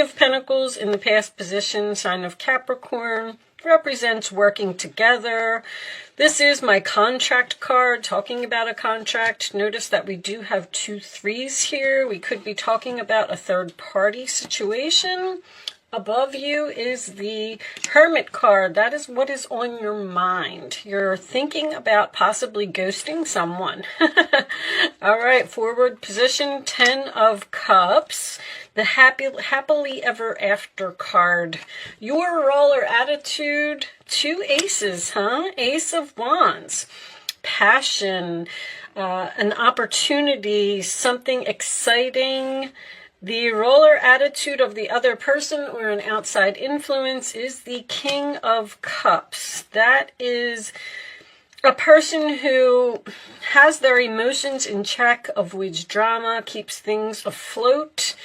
of Pentacles in the past position, sign of Capricorn, represents working together. This is my contract card, talking about a contract. Notice that we do have 2 3s here. We could be talking about a third-party situation. Above you is the Hermit card. That is what is on your mind. You're thinking about possibly ghosting someone. All right, forward position, 10 of Cups. The happily ever after card. Your role or attitude, 2 aces, huh? Ace of Wands. Passion, an opportunity, something exciting. The role or attitude of the other person or an outside influence is the King of Cups. That is a person who has their emotions in check, avoids drama, keeps things afloat.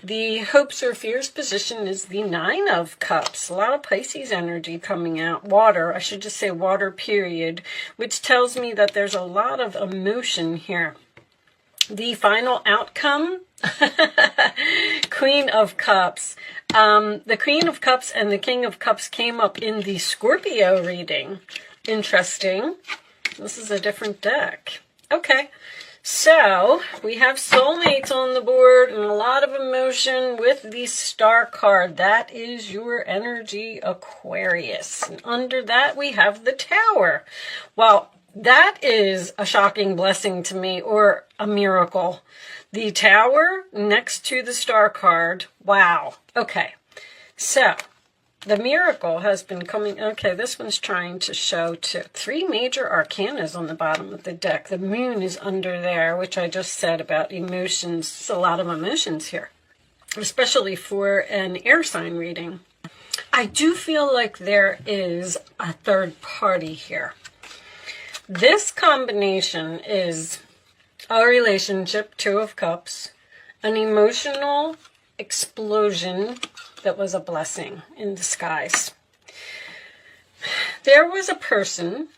The hopes or fears position is the 9 of Cups. A lot of Pisces energy coming out. Water, I should just say water, period, which tells me that there's a lot of emotion here. The final outcome, Queen of Cups. The Queen of Cups and the King of Cups came up in the Scorpio reading. Interesting. This is a different deck. Okay, so we have soulmates on the board and a lot of emotion with the Star card. That is your energy, Aquarius. And under that we have the Tower. Well, that is a shocking blessing to me, or a miracle. The Tower next to the Star card. Wow. Okay. So, the miracle has been coming. Okay, this one's trying to show 3 major arcanas on the bottom of the deck. The Moon is under there, which I just said about emotions. There's a lot of emotions here, especially for an air sign reading. I do feel like there is a third party here. This combination is a relationship, 2 of Cups, an emotional explosion that was a blessing in disguise. There was a person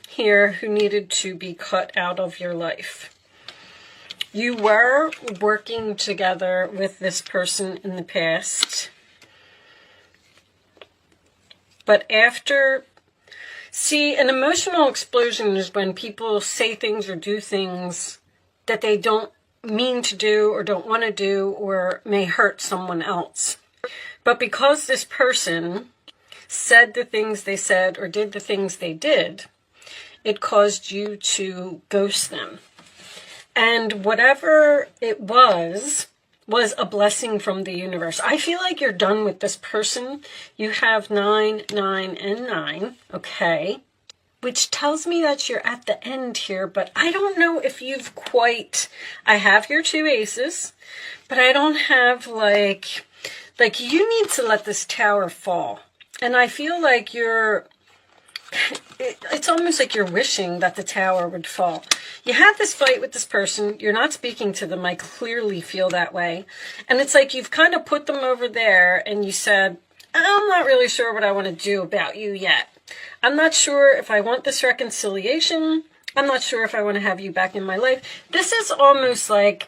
here who needed to be cut out of your life. You were working together with this person in the past, but after... See, an emotional explosion is when people say things or do things that they don't mean to do or don't want to do or may hurt someone else. But because this person said the things they said or did the things they did, it caused you to ghost them. And whatever it was a blessing from the universe. I feel like you're done with this person. You have 9, 9, and 9, okay? Which tells me that you're at the end here, but I don't know if you've quite... I have your 2 aces, but I don't have, like you need to let this Tower fall. And I feel like you're... It's almost like you're wishing that the Tower would fall. You had this fight with this person. You're not speaking to them. I clearly feel that way. And it's like you've kind of put them over there and you said, I'm not really sure what I want to do about you yet. I'm not sure if I want this reconciliation. I'm not sure if I want to have you back in my life. This is almost like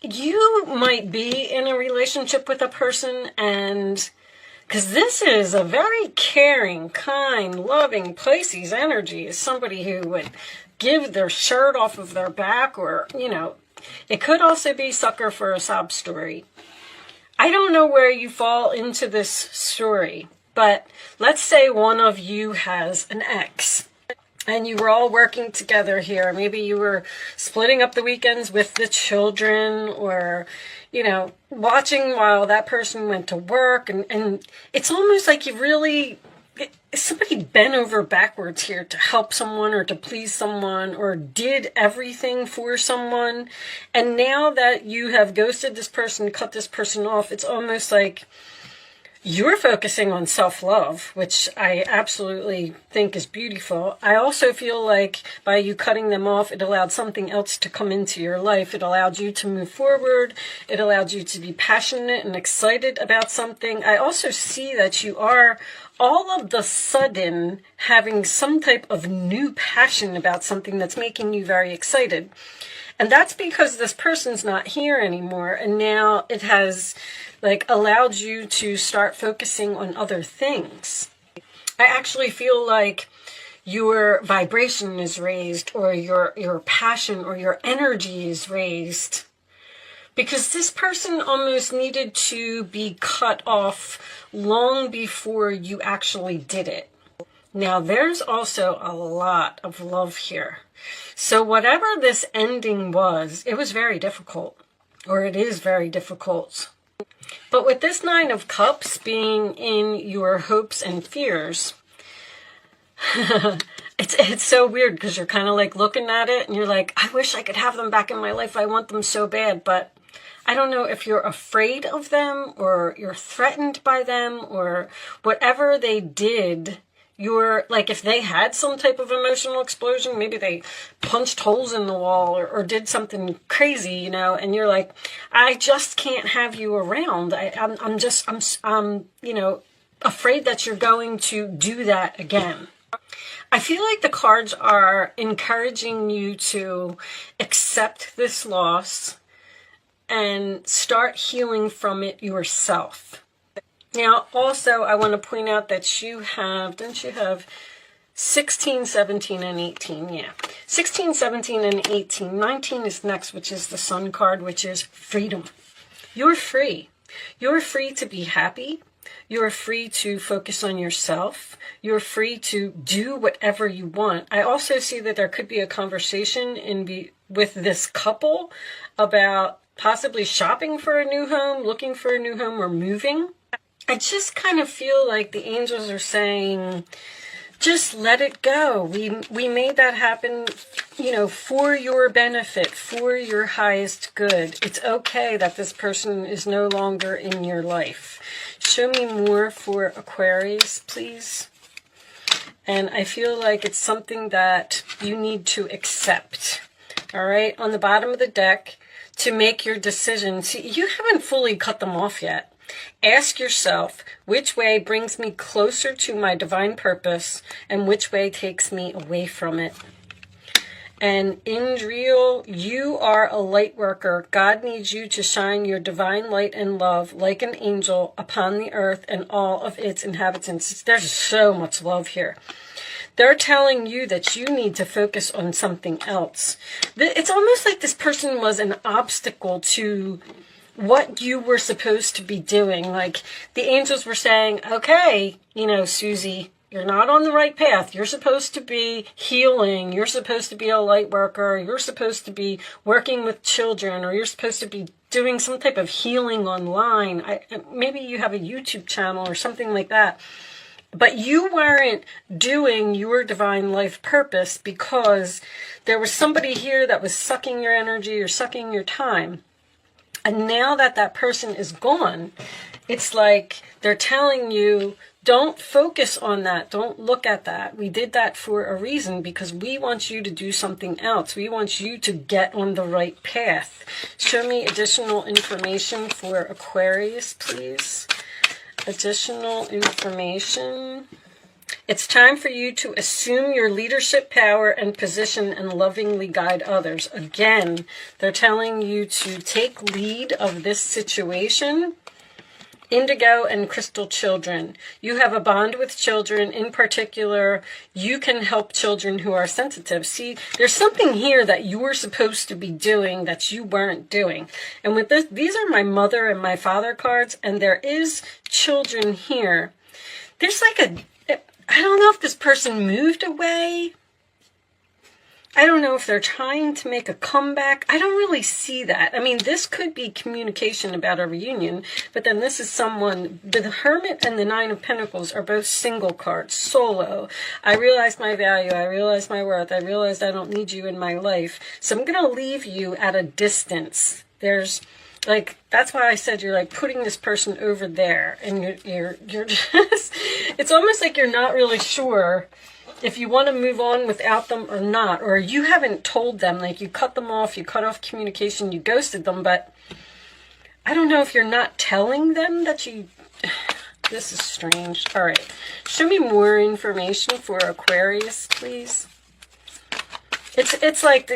you might be in a relationship with a person and... Because this is a very caring, kind, loving Pisces energy. Is somebody who would give their shirt off of their back, or, you know, it could also be sucker for a sob story. I don't know where you fall into this story, but let's say one of you has an ex and you were all working together here. Maybe you were splitting up the weekends with the children, or, you know, watching while that person went to work. And it's almost like you really, somebody bent over backwards here to help someone or to please someone or did everything for someone. And now that you have ghosted this person, cut this person off, it's almost like you're focusing on self-love, which I absolutely think is beautiful. I also feel like by you cutting them off, it allowed something else to come into your life. It allowed you to move forward. It allowed you to be passionate and excited about something. I also see that you are all of the sudden having some type of new passion about something that's making you very excited. And that's because this person's not here anymore. And now it has like allowed you to start focusing on other things. I actually feel like your vibration is raised, or your passion or your energy is raised, because this person almost needed to be cut off long before you actually did it. Now, there's also a lot of love here. So whatever this ending was, it was very difficult, or it is very difficult. But with this Nine of Cups being in your hopes and fears, it's so weird, because you're kind of like looking at it and you're like, I wish I could have them back in my life. I want them so bad. But I don't know if you're afraid of them, or you're threatened by them, or whatever they did. You're like, if they had some type of emotional explosion, maybe they punched holes in the wall, or did something crazy, you know, and you're like, I just can't have you around. I'm you know, afraid that you're going to do that again. I feel like the cards are encouraging you to accept this loss and start healing from it yourself. Now, also, I want to point out that you have, don't you have 16, 17, and 18? Yeah. 16, 17, and 18. 19 is next, which is the Sun card, which is freedom. You're free. You're free to be happy. You're free to focus on yourself. You're free to do whatever you want. I also see that there could be a conversation with this couple about possibly shopping for a new home, looking for a new home, or moving. I just kind of feel like the angels are saying, just let it go. We made that happen, you know, for your benefit, for your highest good. It's okay that this person is no longer in your life. Show me more for Aquarius, please. And I feel like it's something that you need to accept. All right, on the bottom of the deck, to make your decision. See, you haven't fully cut them off yet. Ask yourself, which way brings me closer to my divine purpose, and which way takes me away from it. And in real, you are a light worker. God needs you to shine your divine light and love like an angel upon the earth and all of its inhabitants. There's so much love here. They're telling you that you need to focus on something else. It's almost like this person was an obstacle to what you were supposed to be doing. Like the angels were saying, okay, you know, Susie, you're not on the right path. You're supposed to be healing. You're supposed to be a light worker. You're supposed to be working with children, or you're supposed to be doing some type of healing online. Maybe you have a YouTube channel or something like that. But you weren't doing your divine life purpose because there was somebody here that was sucking your energy or sucking your time. And now that that person is gone, it's like they're telling you, don't focus on that. Don't look at that. We did that for a reason, because we want you to do something else. We want you to get on the right path. Show me additional information for Aquarius, please. Additional information. It's time for you to assume your leadership power and position and lovingly guide others. Again, they're telling you to take lead of this situation. Indigo and crystal children. You have a bond with children. In particular, you can help children who are sensitive. See, there's something here that you were supposed to be doing that you weren't doing. And with this, these are my mother and my father cards, and there is children here. There's like I don't know if this person moved away. I don't know if they're trying to make a comeback. I don't really see that. I mean, this could be communication about a reunion, but then this is someone, the Hermit and the Nine of Pentacles are both single cards, solo. I realize my value. I realize my worth. I realize I don't need you in my life. So I'm going to leave you at a distance. There's like, that's why I said you're like putting this person over there, and you're just, it's almost like you're not really sure if you want to move on without them or not, or you haven't told them, like you cut them off, you cut off communication, you ghosted them, but I don't know if you're not telling them that you, this is strange. All right, show me more information for Aquarius, please. It's like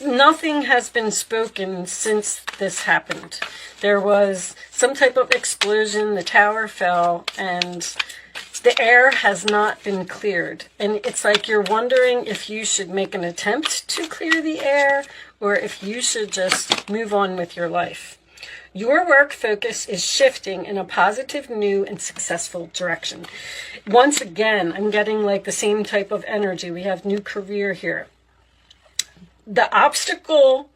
nothing has been spoken since this happened. There was some type of explosion, the tower fell, and the air has not been cleared. And it's like you're wondering if you should make an attempt to clear the air or if you should just move on with your life. Your work focus is shifting in a positive, new, and successful direction. Once again, I'm getting like the same type of energy. We have new career here. The obstacle,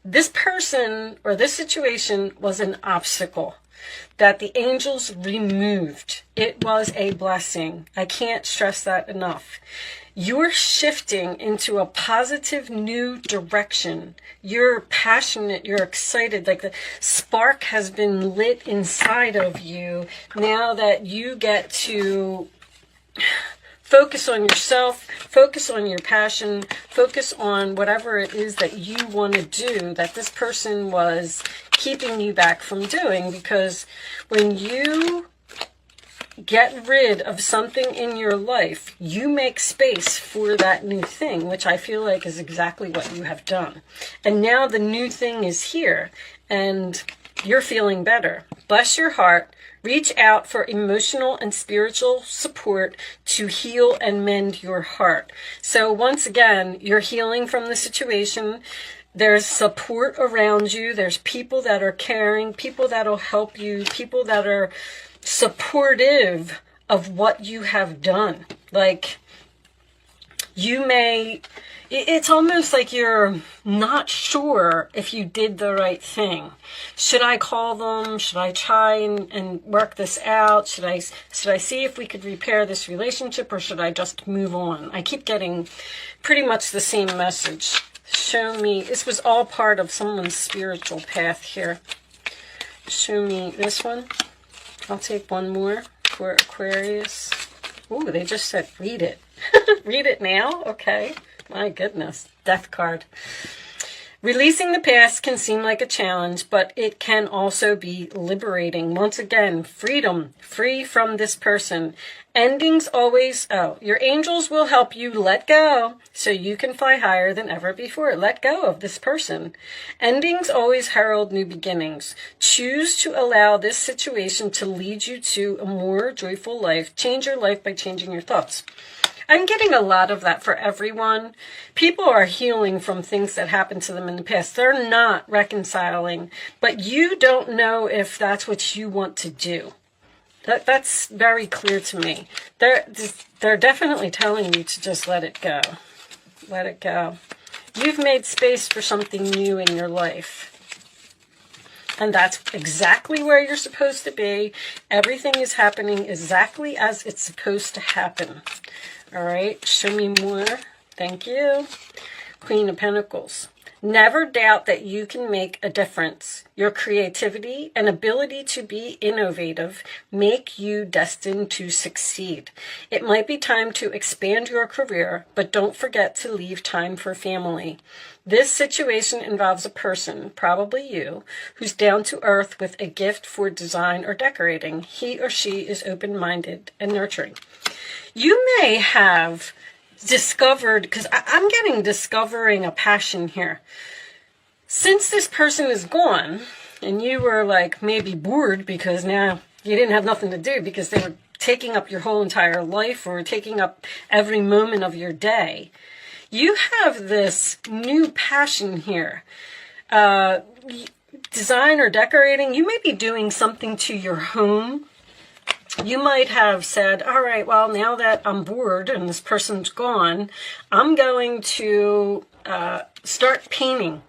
this person or this situation was an obstacle that the angels removed. It was a blessing. I can't stress that enough. You're shifting into a positive new direction. You're passionate, you're excited, like the spark has been lit inside of you now that you get to focus on yourself, focus on your passion, focus on whatever it is that you want to do that this person was keeping you back from doing. Because when you get rid of something in your life, you make space for that new thing, which I feel like is exactly what you have done. And now the new thing is here and you're feeling better. Bless your heart. Reach out for emotional and spiritual support to heal and mend your heart. So once again, you're healing from the situation. There's support around you. There's people that are caring, people that'll help you, people that are supportive of what you have done. Like, you may, it's almost like you're not sure if you did the right thing. Should I call them? Should I try and work this out? Should I see if we could repair this relationship, or should I just move on? I keep getting pretty much the same message. Show me, this was all part of someone's spiritual path here. Show me this one. I'll take one more for Aquarius. Ooh, they just said read it. Read it now? Okay. My goodness. Death card. Releasing the past can seem like a challenge, but it can also be liberating. Once again, freedom, free from this person. Endings always, your angels will help you let go so you can fly higher than ever before. Let go of this person. Endings always herald new beginnings. Choose to allow this situation to lead you to a more joyful life. Change your life by changing your thoughts. I'm getting a lot of that for everyone. People are healing from things that happened to them in the past. They're not reconciling, but you don't know if that's what you want to do. That's very clear to me. They're definitely telling you to just let it go. Let it go. You've made space for something new in your life. And that's exactly where you're supposed to be. Everything is happening exactly as it's supposed to happen. All right, show me more. Thank you. Queen of Pentacles. Never doubt that you can make a difference. Your creativity and ability to be innovative make you destined to succeed. It might be time to expand your career, but don't forget to leave time for family. This situation involves a person, probably you, who's down to earth with a gift for design or decorating. He or she is open-minded and nurturing. You may have discovered, because I'm getting discovering a passion here. Since this person is gone, and you were like maybe bored because now you didn't have nothing to do because they were taking up your whole entire life or taking up every moment of your day, you have this new passion here. Design or decorating, you may be doing something to your home. You might have said, all right, well, now that I'm bored and this person's gone, I'm going to start painting.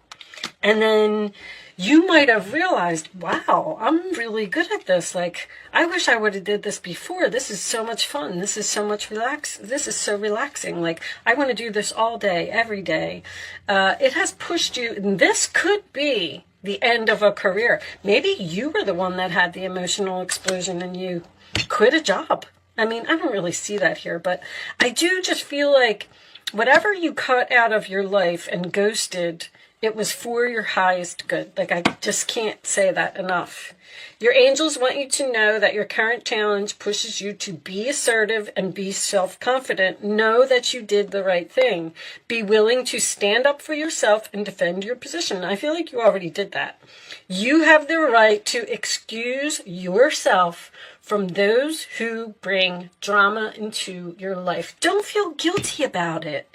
And then you might have realized, wow, I'm really good at this. Like, I wish I would have did this before. This is so much fun. This is so much this is so relaxing. Like, I want to do this all day, every day. It has pushed you, and this could be the end of a career. Maybe you were the one that had the emotional explosion and you quit a job. I mean, I don't really see that here, but I do just feel like whatever you cut out of your life and ghosted It was for your highest good. Like, I just can't say that enough. Your angels want you to know that your current challenge pushes you to be assertive and be self-confident. Know that you did the right thing. Be willing to stand up for yourself and defend your position. I feel like you already did that. You have the right to excuse yourself from those who bring drama into your life. Don't feel guilty about it.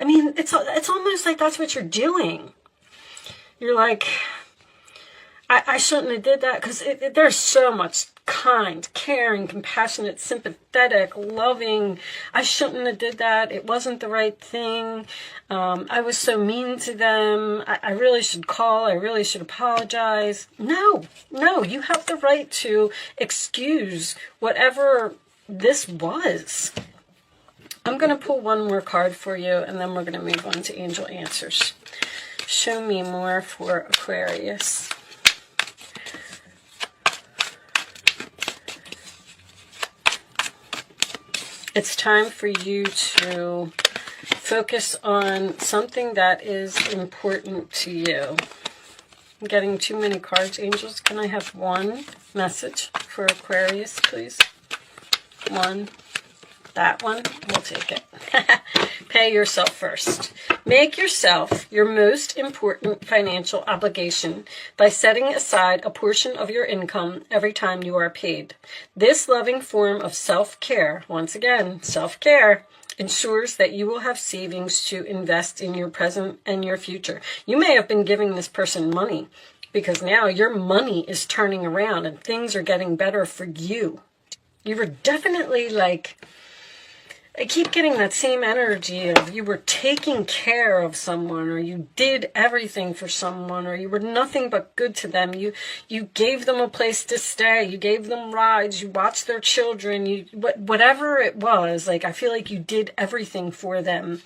I mean, it's almost like that's what you're doing. You're like, I shouldn't have did that, because there's so much kind, caring, compassionate, sympathetic, loving. I shouldn't have did that. It wasn't the right thing. I was so mean to them. I really should call. I really should apologize. No, you have the right to excuse whatever this was. I'm going to pull one more card for you, and then we're going to move on to angel answers. Show me more for Aquarius. It's time for you to focus on something that is important to you. I'm getting too many cards, angels. Can I have one message for Aquarius, please? One. That one, we'll take it. Pay yourself first. Make yourself your most important financial obligation by setting aside a portion of your income every time you are paid. This loving form of self-care, once again, self-care, ensures that you will have savings to invest in your present and your future. You may have been giving this person money because now your money is turning around and things are getting better for you. You were definitely like, I keep getting that same energy of you were taking care of someone, or you did everything for someone, or you were nothing but good to them. You gave them a place to stay. You gave them rides. You watched their children. Whatever it was, like, I feel like you did everything for them.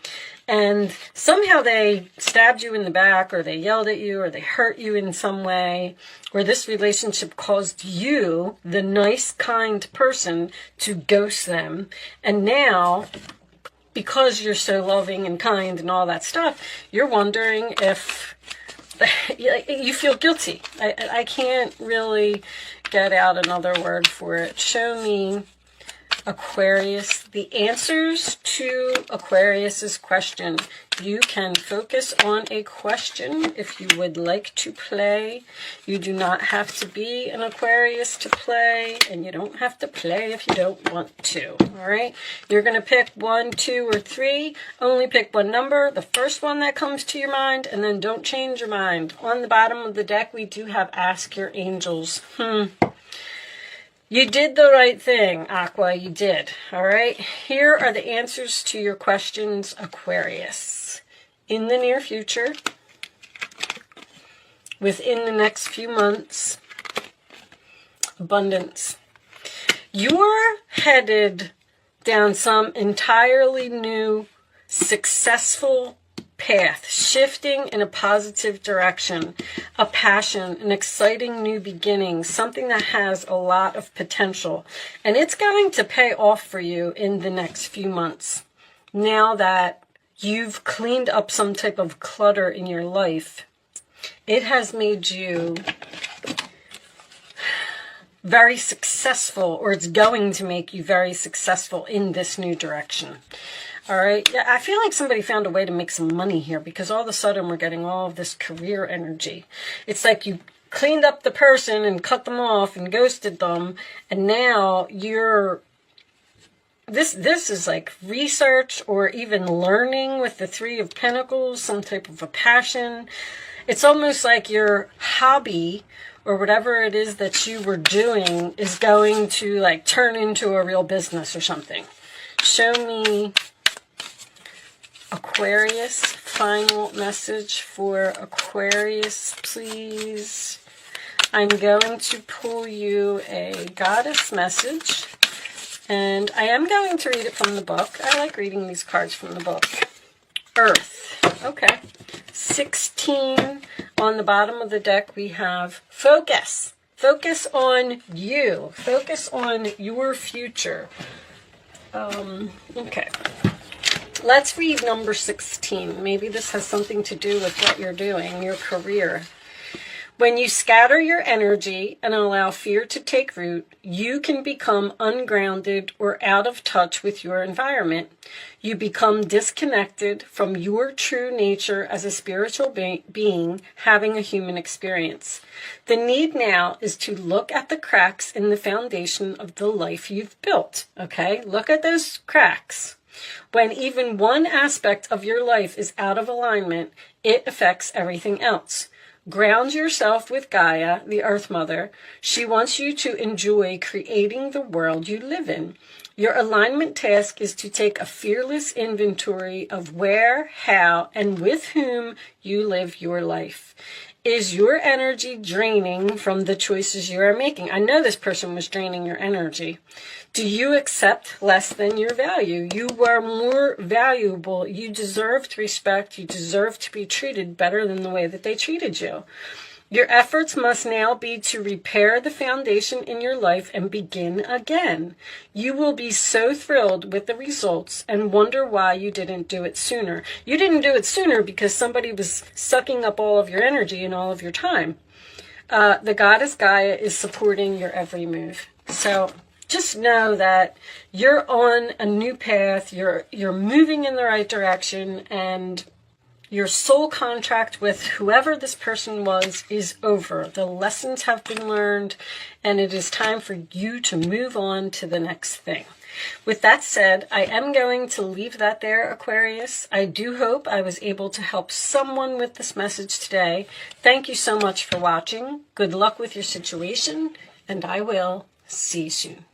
And somehow they stabbed you in the back, or they yelled at you, or they hurt you in some way, or this relationship caused you, the nice, kind person, to ghost them. And now, because you're so loving and kind and all that stuff, you're wondering if you feel guilty. I can't really get out another word for it. Show me, Aquarius, the answers to Aquarius's question. You can focus on a question if you would like to play. You do not have to be an Aquarius to play, and you don't have to play if you don't want to. All right? You're going to pick 1, 2, or 3. Only pick one number, the first one that comes to your mind, and then don't change your mind. On the bottom of the deck, we do have Ask Your Angels. You did the right thing, Aqua, you did. All right? Here are the answers to your questions, Aquarius. In the near future, within the next few months, abundance. You're headed down some entirely new, successful path, shifting in a positive direction, a passion, an exciting new beginning, something that has a lot of potential. And it's going to pay off for you in the next few months. Now that you've cleaned up some type of clutter in your life, it has made you very successful, or it's going to make you very successful in this new direction. All right. Yeah, I feel like somebody found a way to make some money here, because all of a sudden we're getting all of this career energy. It's like you cleaned up the person and cut them off and ghosted them, and now you're this is like research or even learning with the 3 of Pentacles, some type of a passion. It's almost like your hobby or whatever it is that you were doing is going to like turn into a real business or something. Show me, Aquarius, final message for Aquarius, please. I'm going to pull you a goddess message, and I am going to read it from the book. I like reading these cards from the book. Earth. Okay. 16. On the bottom of the deck, we have focus. Focus on you. Focus on your future. Okay. Let's read number 16. Maybe this has something to do with what you're doing, your career. When you scatter your energy and allow fear to take root, you can become ungrounded or out of touch with your environment. You become disconnected from your true nature as a spiritual being having a human experience. The need now is to look at the cracks in the foundation of the life you've built. Okay, look at those cracks. When even one aspect of your life is out of alignment, it affects everything else. Ground yourself with Gaia, the Earth Mother. She wants you to enjoy creating the world you live in. Your alignment task is to take a fearless inventory of where, how, and with whom you live your life. Is your energy draining from the choices you are making? I know this person was draining your energy. Do you accept less than your value? You are more valuable. You deserve respect. You deserve to be treated better than the way that they treated you. Your efforts must now be to repair the foundation in your life and begin again. You will be so thrilled with the results and wonder why you didn't do it sooner. You didn't do it sooner because somebody was sucking up all of your energy and all of your time. The goddess Gaia is supporting your every move. So just know that you're on a new path. You're moving in the right direction, and your soul contract with whoever this person was is over. The lessons have been learned, and it is time for you to move on to the next thing. With that said, I am going to leave that there, Aquarius. I do hope I was able to help someone with this message today. Thank you so much for watching. Good luck with your situation, and I will see you soon.